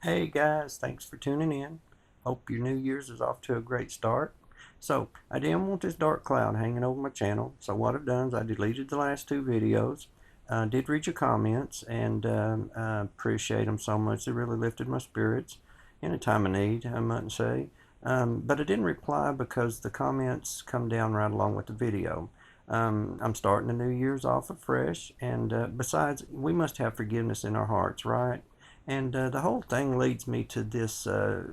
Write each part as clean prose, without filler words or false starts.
Hey guys, thanks for tuning in. Hope your New Year's is off to a great start. So, I didn't want this dark cloud hanging over my channel, so what I've done is I deleted the last two videos. Did read your comments and I appreciate them so much. They really lifted my spirits in a time of need, I might say. But I didn't reply because the comments come down right along with the video. I'm starting the New Year's off afresh, and besides, we must have forgiveness in our hearts, right? And the whole thing leads me to this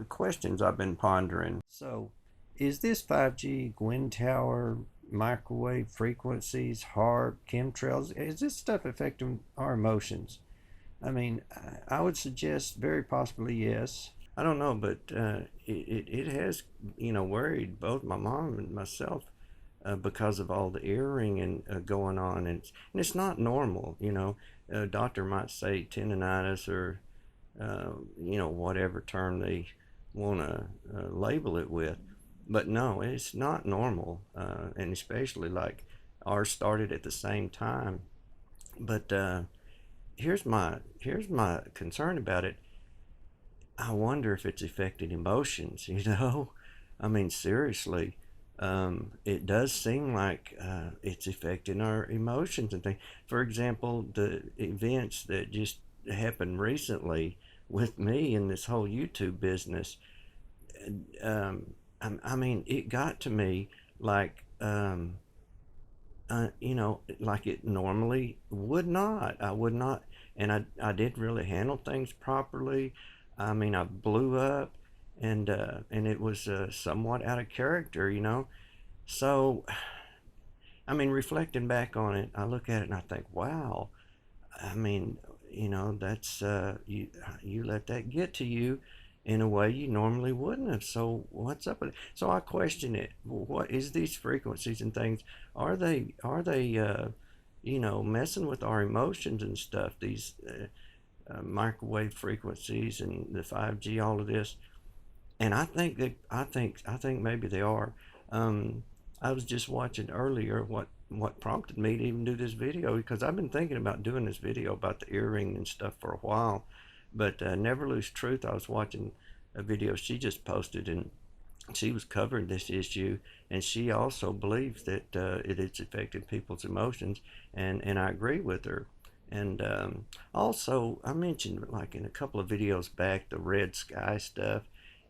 questions I've been pondering. So, is this 5G, Gwen Tower, microwave frequencies, HAARP, chemtrails, is this stuff affecting our emotions? I mean, I would suggest very possibly yes. I don't know, but it has, worried both my mom and myself because of all the earring and going on. And it's not normal, A doctor might say tendonitis or whatever term they want to label it with. But no, it's not normal, and especially like ours started at the same time. But here's my concern about it. I wonder if it's affected emotions. I mean seriously, it does seem like it's affecting our emotions and things. For example, the events that just happened recently with me in this whole YouTube business, um, I mean, it got to me like, like it normally would not. I would not, and I didn't really handle things properly. I mean, I blew up, and it was somewhat out of character. So, I mean, reflecting back on it, I look at it and I think, wow. I mean, that's you let that get to you in a way you normally wouldn't have. So what's up with it? So I question it. What is these frequencies and things? Are they messing with our emotions and stuff? These microwave frequencies and the 5G, all of this. And I think maybe they are. Um, I was just watching earlier what prompted me to even do this video, because I've been thinking about doing this video about the earring and stuff for a while. But Never Lose Truth, I was watching a video she just posted, and she was covering this issue, and she also believes that it is affecting people's emotions, and I agree with her. And also, I mentioned like in a couple of videos back the red sky stuff,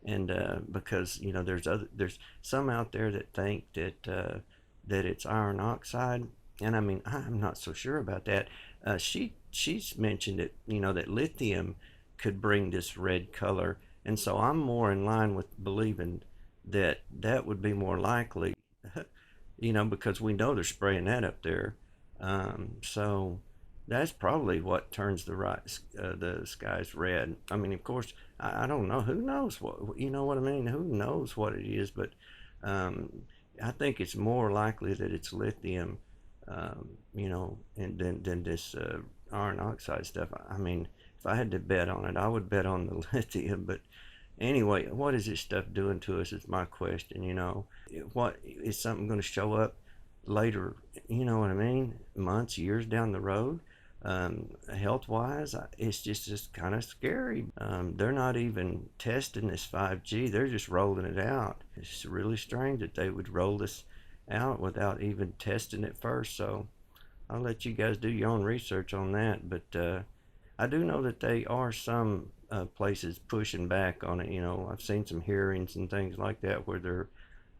and because there's some out there that think that it's iron oxide, and I mean I'm not so sure about that. She's mentioned it, that lithium could bring this red color, and so I'm more in line with believing that that would be more likely, because we know they're spraying that up there. So that's probably what turns the skies red. I mean, of course, I don't know. Who knows what, you know what I mean? Who knows what it is? But um, I think it's more likely that it's lithium, and than this iron oxide stuff. I mean, if I had to bet on it, I would bet on the lithium. But anyway, what is this stuff doing to us is my question. What is something going to show up later? You know what I mean? Months, years down the road. Health wise, it's just kind of scary. They're not even testing this 5G, they're just rolling it out. It's really strange that they would roll this out without even testing it first. So I'll let you guys do your own research on that. But I do know that they are some places pushing back on it. I've seen some hearings and things like that where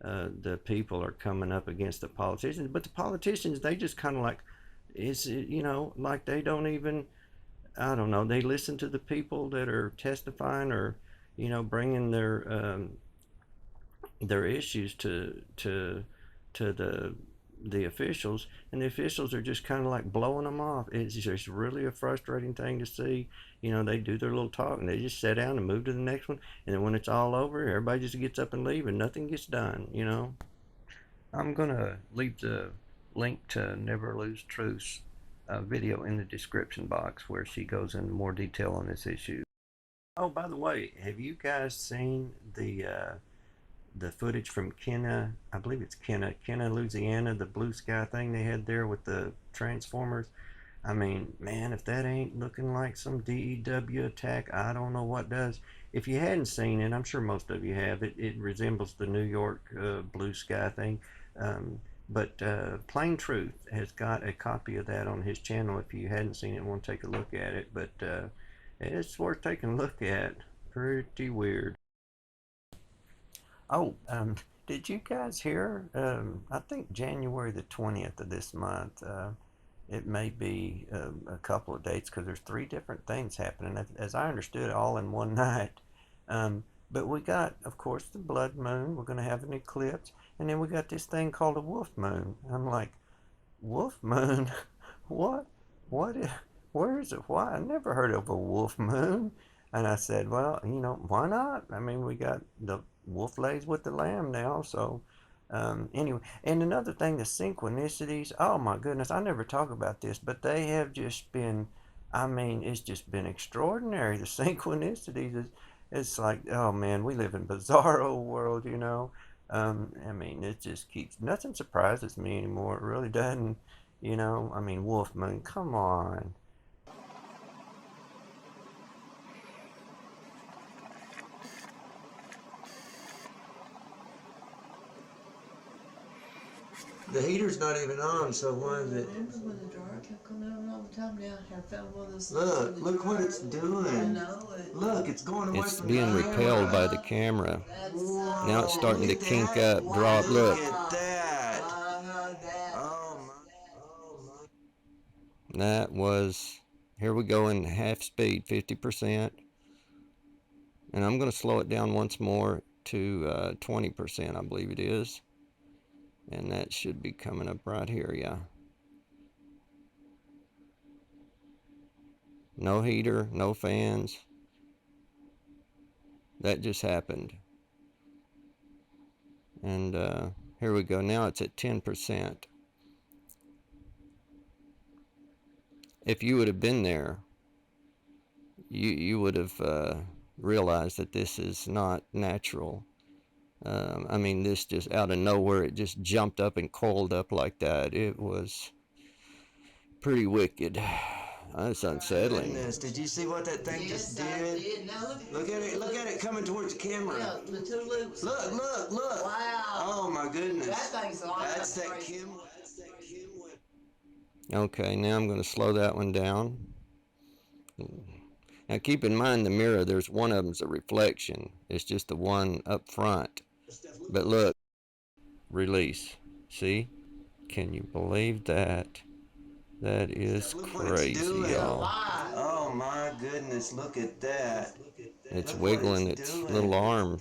the people are coming up against the politicians, but the politicians, they just kind of like, like they don't even, I don't know, they listen to the people that are testifying, or bringing their issues to the officials, and the officials are just kind of like blowing them off. It's just really a frustrating thing to see. They do their little talk and they just sit down and move to the next one, and then when it's all over, everybody just gets up and leave and nothing gets done. I'm gonna leave the link to Never Lose Truth's video in the description box where she goes into more detail on this issue. Oh, by the way, have you guys seen the footage from Kenna? I believe it's Kenna, Louisiana, the blue sky thing they had there with the transformers. I mean, man, if that ain't looking like some DEW attack, I don't know what does. If you hadn't seen it, I'm sure most of you have, it resembles the New York blue sky thing. Um, but Plain Truth has got a copy of that on his channel. If you hadn't seen it, want to take a look at it. But it's worth taking a look at. Pretty weird. Oh, did you guys hear? I think January the 20th of this month. It may be a couple of dates because there's three different things happening, as I understood, all in one night. But we got, of course, the blood moon. We're going to have an eclipse, and then we got this thing called a wolf moon. I'm like, wolf moon? What? What? Where is it? Why? I never heard of a wolf moon. And I said, well, why not? I mean, we got the wolf lays with the lamb now, so anyway. And another thing, the synchronicities. Oh my goodness, I never talk about this, but they have just been. I mean, it's just been extraordinary. The synchronicities is. It's like, oh man, we live in bizarro world. I mean, it just keeps, nothing surprises me anymore. It really doesn't. I mean, Wolf Moon, come on. The heater's not even on, so why is it? Remember when the dryer kept coming on all the time? Now I found one of those. Look what it's doing. I know it. Look, it's going away It's from being the repelled by camera. the camera. Whoa, Now it's starting to kink that. up, drop. Look, Look at that. that. Oh my. that was, here we go in half speed, 50%. And I'm going to slow it down once more to 20%, I believe it is. And that should be coming up right here, yeah. No heater, no fans. That just happened. And here we go. Now it's at 10%. If you would have been there, you would have realized that this is not natural. I mean, this just out of nowhere, it just jumped up and coiled up like that. It was pretty wicked. That's unsettling. Goodness, did you see what that thing just did? Now Look at it, look at it coming towards the camera. Yeah, the two loops. Look. Wow. Oh my goodness. That thing's on. That's that Chem. Okay, now I'm going to slow that one down. Now keep in mind the mirror, there's one of them's a reflection. It's just the one up front. But look, release. See? Can you believe that? That is crazy, y'all. Oh my goodness, look at that. It's wiggling its little arm.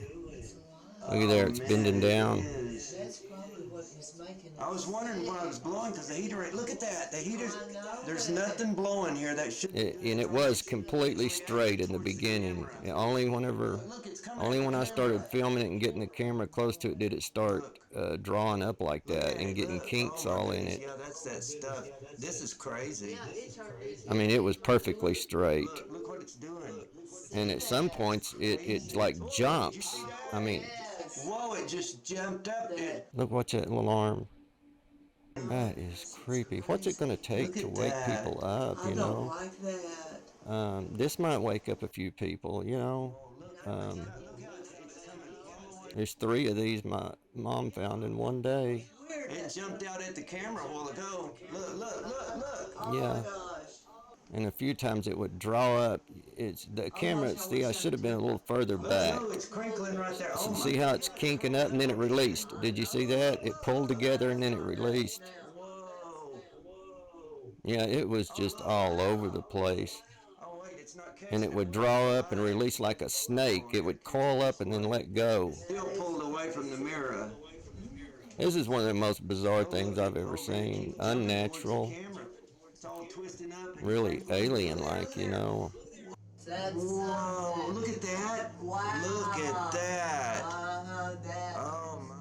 Look at there, it's bending down. That's probably what is making it. I was wondering when I was blowing because the heater, look at that. The heater's, there's nothing blowing here that should. And it was completely straight in the beginning. Only when I started filming it and getting the camera close to it did it start drawing up like that and getting kinks all in it. Yeah, that's that stuff. This is crazy. I mean, it was perfectly straight. Look what it's doing. And at some points, it like jumps. I mean, whoa, it just jumped up. Look, watch that little arm. That is creepy. What's it going to take to wake people up, I don't like that. This might wake up a few people. There's 3 of these my mom found in one day. It jumped out at the camera a while ago. Look. Oh yeah. my gosh. And a few times it would draw up. It's the camera. See, I should have been a little further back. Oh, it's crinkling right there. So see how it's kinking up and then it released. Did you see that? It pulled together and then it released. Whoa. Yeah, it was just all over the place. Oh, wait, it's not catching. And it would draw up and release like a snake. It would coil up and then let go. Still pulled away from the mirror. This is one of the most bizarre things I've ever seen. Unnatural. Really alien-like, That's whoa, look at that. Wow. Look at that. That. Oh, my.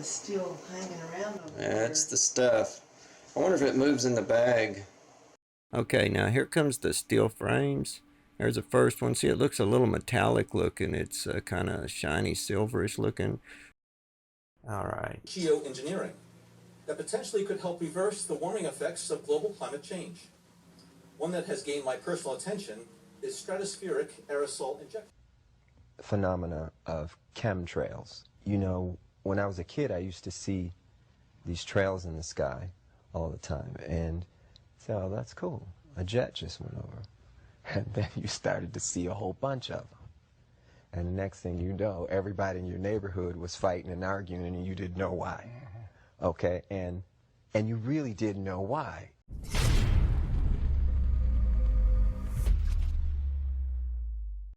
the steel hanging around over there. That's the stuff. I wonder if it moves in the bag. Okay, now here comes the steel frames. There's the first one. See, it looks a little metallic looking. It's kind of shiny, silverish looking. All right. Geoengineering that potentially could help reverse the warming effects of global climate change. One that has gained my personal attention is stratospheric aerosol injection. Phenomena of chemtrails. You know, when I was a kid, I used to see these trails in the sky all the time, and say, oh, that's cool. A jet just went over. And then you started to see a whole bunch of them. And the next thing you know, everybody in your neighborhood was fighting and arguing, and you didn't know why. Okay, and you really didn't know why.